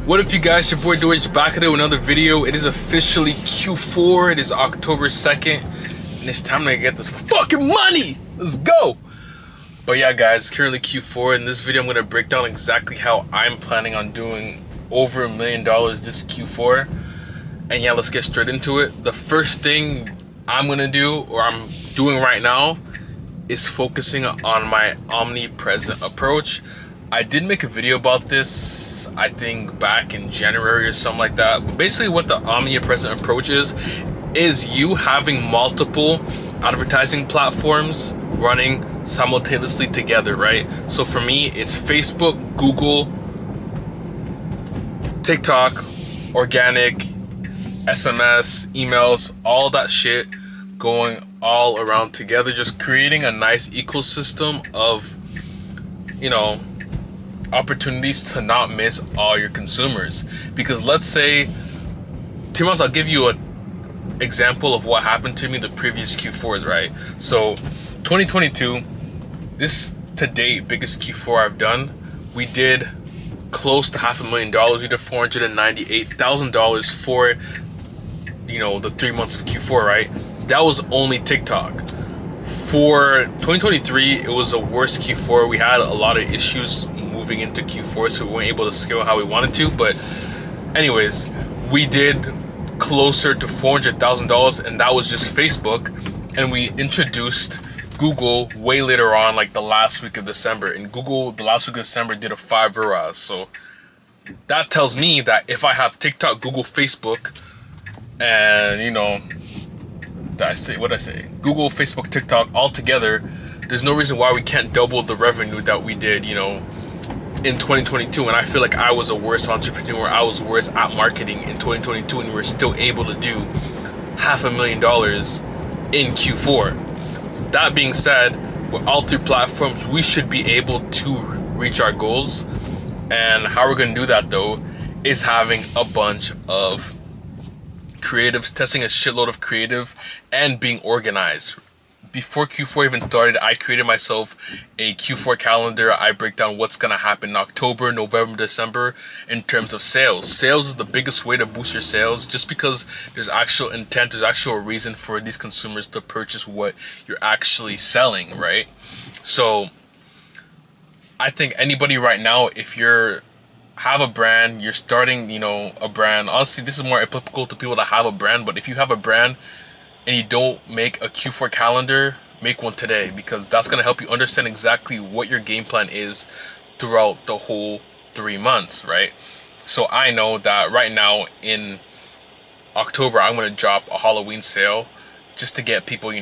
What up, you guys? Your boy Deutsch back at it with another video. It is officially Q4. It is October 2nd, and it's time to get this fucking money. Let's go. But yeah, guys, it's currently Q4. In this video, I'm gonna break down exactly how I'm planning on doing over $1 million this Q4. And yeah, let's get straight into it. The first thing I'm gonna do, or I'm doing right now, is focusing on my omnipresent approach. I did make a video about this, I think back in January or something like that. But basically what the omnipresent approach is you having multiple advertising platforms running simultaneously together, right? So for me, it's Facebook, Google, TikTok, organic, SMS, emails, all that shit going all around together, just creating a nice ecosystem of, opportunities to not miss all your consumers. Because let's say, Timos, I'll give you an example of what happened to me the previous Q4s, right? So 2022, this to date biggest Q4 I've done, we did close to $500,000. We did $498,000 for the 3 months of Q4, right? That was only TikTok. For 2023, it was a worse Q4. We had a lot of issues moving into Q4, so we weren't able to scale how we wanted to. But anyways, we did closer to $400,000, and that was just Facebook. And we introduced Google way later on, like the last week of December. And Google, the last week of December, did a 5 ROAS. So that tells me that if I have TikTok, Google, Facebook, and Google, Facebook, TikTok all together, there's no reason why we can't double the revenue that we did, in 2022. And I feel like I was a worse entrepreneur. I was worse at marketing in 2022, and we were still able to do $500,000 in Q4. So that being said, with all three platforms, we should be able to reach our goals. And how we're going to do that, though, is having a bunch of creatives, testing a shitload of creative, and being organized. Before Q4 even started, I created myself a Q4 calendar. I break down what's going to happen in October, November, December in terms of sales. Sales is the biggest way to boost your sales, just because there's actual intent, there's actual reason for these consumers to purchase what you're actually selling, right? So I think anybody right now, if you're have a brand, you're starting, a brand. Honestly, this is more applicable to people that have a brand, but if you have a brand and you don't make a Q4 calendar, make one today, because that's going to help you understand exactly what your game plan is throughout the whole 3 months, right? So I know that right now in October, I'm going to drop a Halloween sale just to get people,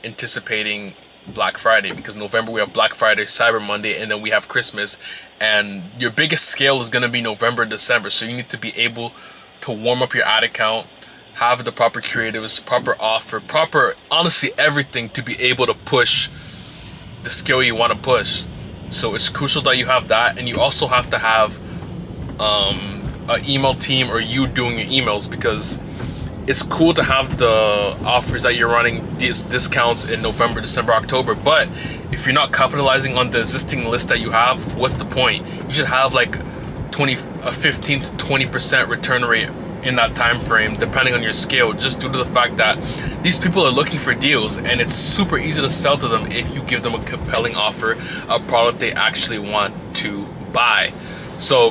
anticipating Black Friday, because November we have Black Friday, Cyber Monday, and then we have Christmas, and your biggest scale is going to be November, December. So you need to be able to warm up your ad account, have the proper creatives, proper offer, proper, honestly, everything to be able to push the scale you want to push. So it's crucial that you have that, and you also have to have an email team, or you doing your emails, because it's cool to have the offers that you're running, discounts in November, December, October, but if you're not capitalizing on the existing list that you have, what's the point? You should have like a 15 to 20% return rate in that time frame, depending on your scale, just due to the fact that these people are looking for deals, and it's super easy to sell to them if you give them a compelling offer, a product they actually want to buy. So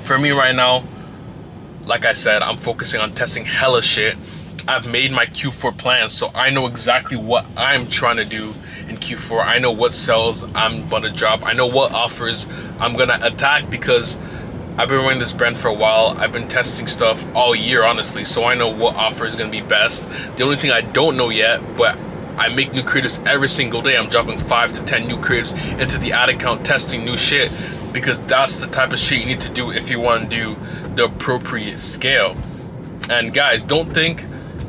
for me right now, like I said, I'm focusing on testing hella shit. I've made my Q4 plans, so I know exactly what I'm trying to do in Q4. I know what sales I'm gonna drop. I know what offers I'm gonna attack, because I've been running this brand for a while. I've been testing stuff all year, honestly, so I know what offer is gonna be best. The only thing I don't know yet, but I make new creatives every single day. I'm dropping 5 to 10 new creatives into the ad account, testing new shit, because that's the type of shit you need to do if you want to do the appropriate scale. And guys, don't think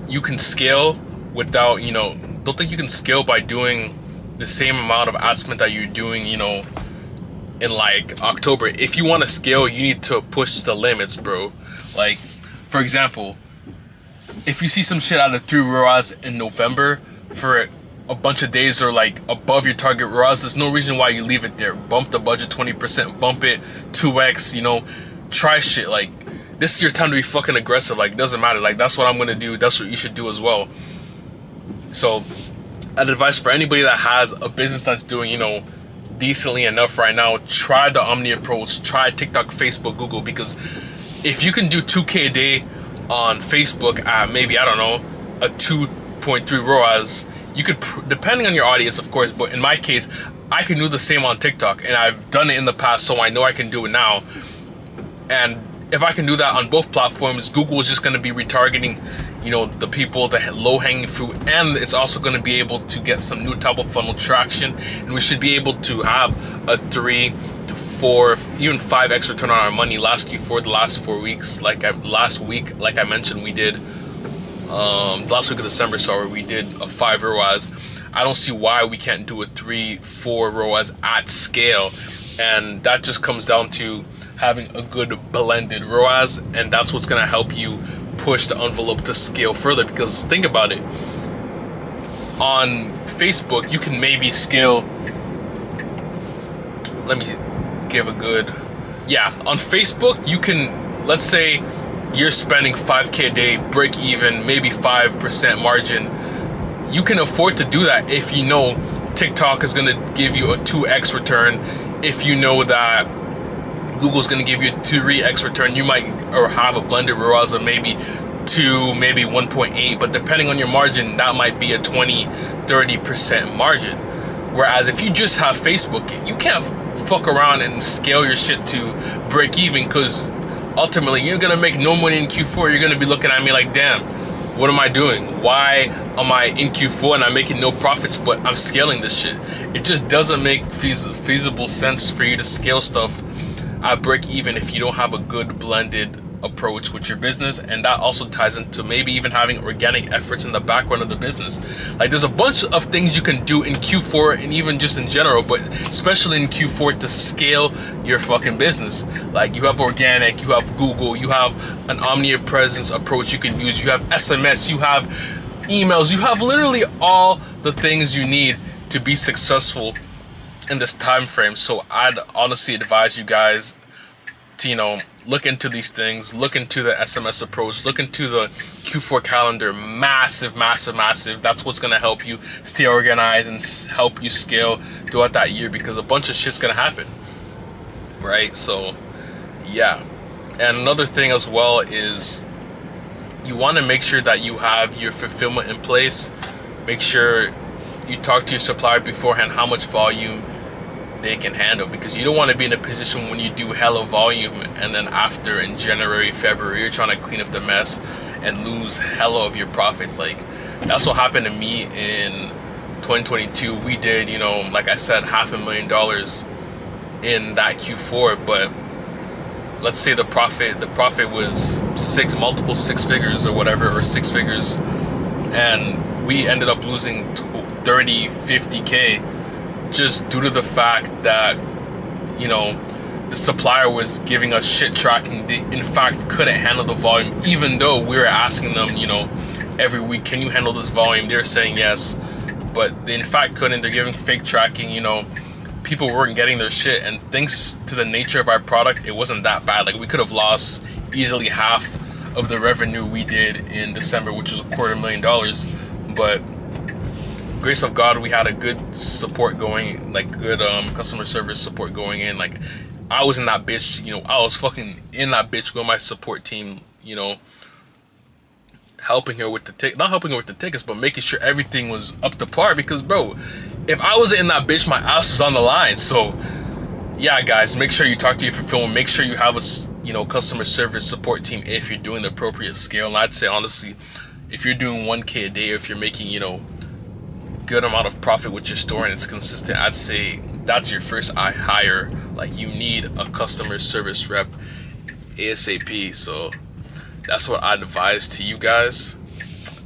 you can scale without, don't think you can scale by doing the same amount of ad spend that you're doing, in like October. If you want to scale, you need to push the limits, bro. Like, for example, if you see some shit out of 3 ROAS in November for a bunch of days are like above your target ROAS, there's no reason why you leave it there. Bump the budget 20%, bump it 2x, try shit. Like, this is your time to be fucking aggressive. Like, it doesn't matter. Like, that's what I'm gonna do. That's what you should do as well. So, advice for anybody that has a business that's doing, you know, decently enough right now, try the Omni approach. Try TikTok, Facebook, Google, because if you can do 2K a day on Facebook at maybe, I don't know, a 2.3 ROAS, you could, depending on your audience, of course, but in my case, I can do the same on TikTok, and I've done it in the past, so I know I can do it now. And if I can do that on both platforms, Google is just going to be retargeting, you know, the people, the low-hanging fruit, and it's also going to be able to get some new top of funnel traction, and we should be able to have a 3 to 4, even 5x return on our money. Last Q4, the last 4 weeks, last week, like I mentioned, we did last week of December, sorry, we did a 5 ROAS. I don't see why we can't do a 3, 4 ROAS at scale, and that just comes down to having a good blended ROAS, and that's what's gonna help you push the envelope to scale further. Because think about it, on Facebook you can maybe scale, let me give a good, yeah, on Facebook you can, let's say you're spending 5K a day, break even, maybe 5% margin. You can afford to do that if you know TikTok is gonna give you a 2x return, if you know that Google's gonna give you a 3x return. You might or have a blended ROAS of maybe 2, maybe 1.8, but depending on your margin, that might be a 20-30% margin. Whereas if you just have Facebook, you can't fuck around and scale your shit to break even, because ultimately you're gonna make no money in Q4. You're gonna be looking at me like, damn, what am I doing? Why am I in Q4 and I'm making no profits, but I'm scaling this shit? It just doesn't make feasible sense for you to scale stuff at break even if you don't have a good blended approach with your business. And that also ties into maybe even having organic efforts in the background of the business. Like, there's a bunch of things you can do in Q4 and even just in general, but especially in Q4 to scale your fucking business. Like, you have organic, you have Google, you have an omnipresence approach you can use, you have SMS, you have emails, you have literally all the things you need to be successful in this time frame. So I'd honestly advise you guys to, you know, look into these things, look into the SMS approach, look into the Q4 calendar. Massive. That's what's gonna help you stay organized and help you scale throughout that year, because a bunch of shit's gonna happen, right? So yeah. And another thing as well is you want to make sure that you have your fulfillment in place. Make sure you talk to your supplier beforehand how much volume they can handle, because you don't want to be in a position when you do hella volume and then after in January, February, you're trying to clean up the mess and lose hella of your profits. Like, that's what happened to me in 2022. We did, you know, like I said, $500,000 in that Q4, but let's say the profit was multiple six figures or whatever, or 6 figures, and we ended up losing 30-50K just due to the fact that, you know, the supplier was giving us shit tracking. They in fact couldn't handle the volume, even though we were asking them, you know, every week, can you handle this volume? They're saying yes, but they in fact couldn't. They're giving fake tracking. You know, people weren't getting their shit, and thanks to the nature of our product, it wasn't that bad. Like, we could have lost easily half of the revenue we did in December, which was $250,000, but grace of God, we had a good support going, like good customer service support going in. Like, I was in that bitch, you know, I was fucking in that bitch with my support team, you know, helping her with the not helping her with the tickets, but making sure everything was up to par. Because, bro, if I wasn't in that bitch, my ass was on the line. So yeah, guys, make sure you talk to your fulfillment. Make sure you have a, you know, customer service support team if you're doing the appropriate scale. And I'd say, honestly, if you're doing 1K a day, if you're making, you know, good amount of profit with your store and it's consistent, I'd say that's your first hire. Like, you need a customer service rep ASAP. So that's what I'd advise to you guys.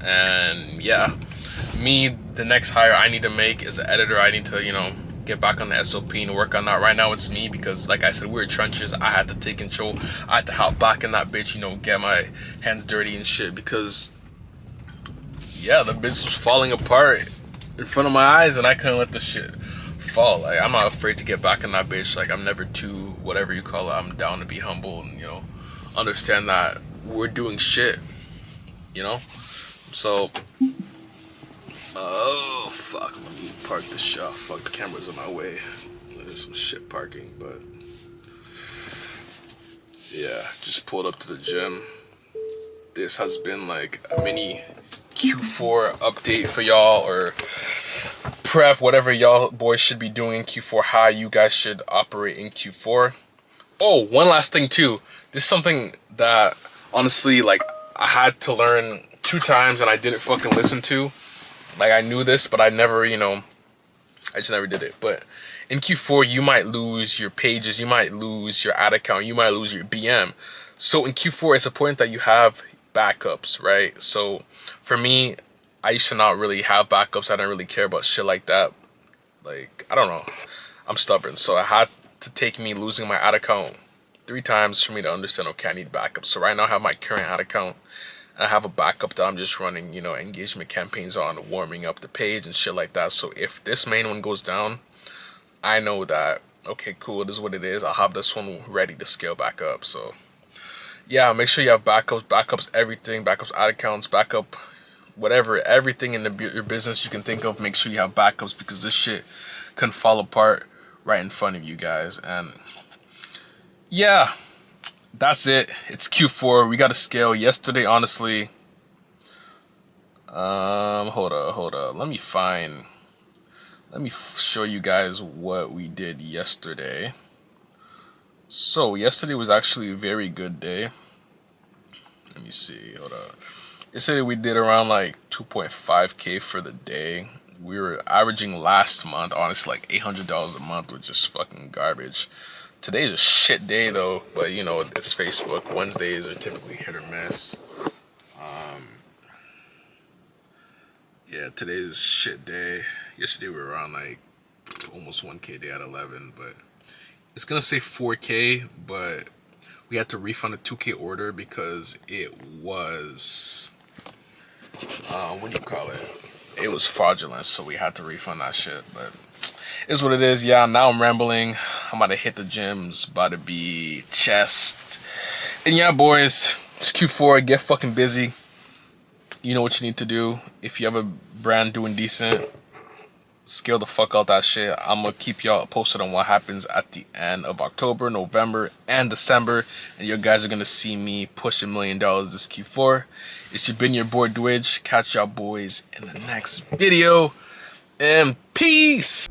And yeah, me, the next hire I need to make is an editor. I need to, you know, get back on the SOP and work on that. Right now it's me, because like I said, we were trenches. I had to take control. I had to hop back in that bitch, you know, get my hands dirty and shit, because yeah, the business was falling apart in front of my eyes, and I couldn't let this shit fall. Like, I'm not afraid to get back in that bitch. Like, I'm never too, whatever you call it, I'm down to be humble and, you know, understand that we're doing shit, you know? So, oh, fuck, let me park this shit. Fuck, the camera's in my way. There's some shit parking, but yeah, just pulled up to the gym. This has been like a mini Q4 update for y'all, or prep, whatever y'all boys should be doing in Q4, how you guys should operate in Q4. Oh, one last thing too. This is something that honestly, like, I had to learn 2 times and I didn't fucking listen to. Like, I knew this, but I never, you know, I just never did it. But in Q4, you might lose your pages, you might lose your ad account, you might lose your BM. So in Q4, it's important that you have backups, right? So for me, I used to not really have backups. I didn't really care about shit like that. Like, I don't know. I'm stubborn. So it had to take me losing my ad account 3 times for me to understand, okay, I need backups. So right now I have my current ad account. And I have a backup that I'm just running, you know, engagement campaigns on, warming up the page and shit like that. So if this main one goes down, I know that, okay, cool, this is what it is. I'll have this one ready to scale back up. So yeah, make sure you have backups everything, backups ad accounts, backup whatever, everything in your business you can think of. Make sure you have backups, because this shit can fall apart right in front of you guys. And yeah, that's it. It's Q4. We got to scale. Yesterday, honestly, hold up. Let me show you guys what we did yesterday. So yesterday was actually a very good day. Let me see. Hold up. Yesterday we did around like 2.5K for the day. We were averaging last month, honestly, like $800 a month, which is fucking garbage. Today's a shit day though, but you know, it's Facebook. Wednesdays are typically hit or miss. Yeah, today's a shit day. Yesterday we were around like almost 1K day at 11, but it's gonna say 4K, but we had to refund a 2K order because it was, what do you call it? It was fraudulent, so we had to refund that shit, but is what it is. Yeah, now I'm rambling. I'm about to hit the gyms, about to be chest. And yeah, boys, it's Q4, get fucking busy. You know what you need to do. If you have a brand doing decent, scale the fuck out that shit. I'm gonna keep y'all posted on what happens at the end of October, November, and December. And you guys are gonna see me push $1 million this Q4. It's been your boy Dwidge. Catch y'all boys in the next video. And peace.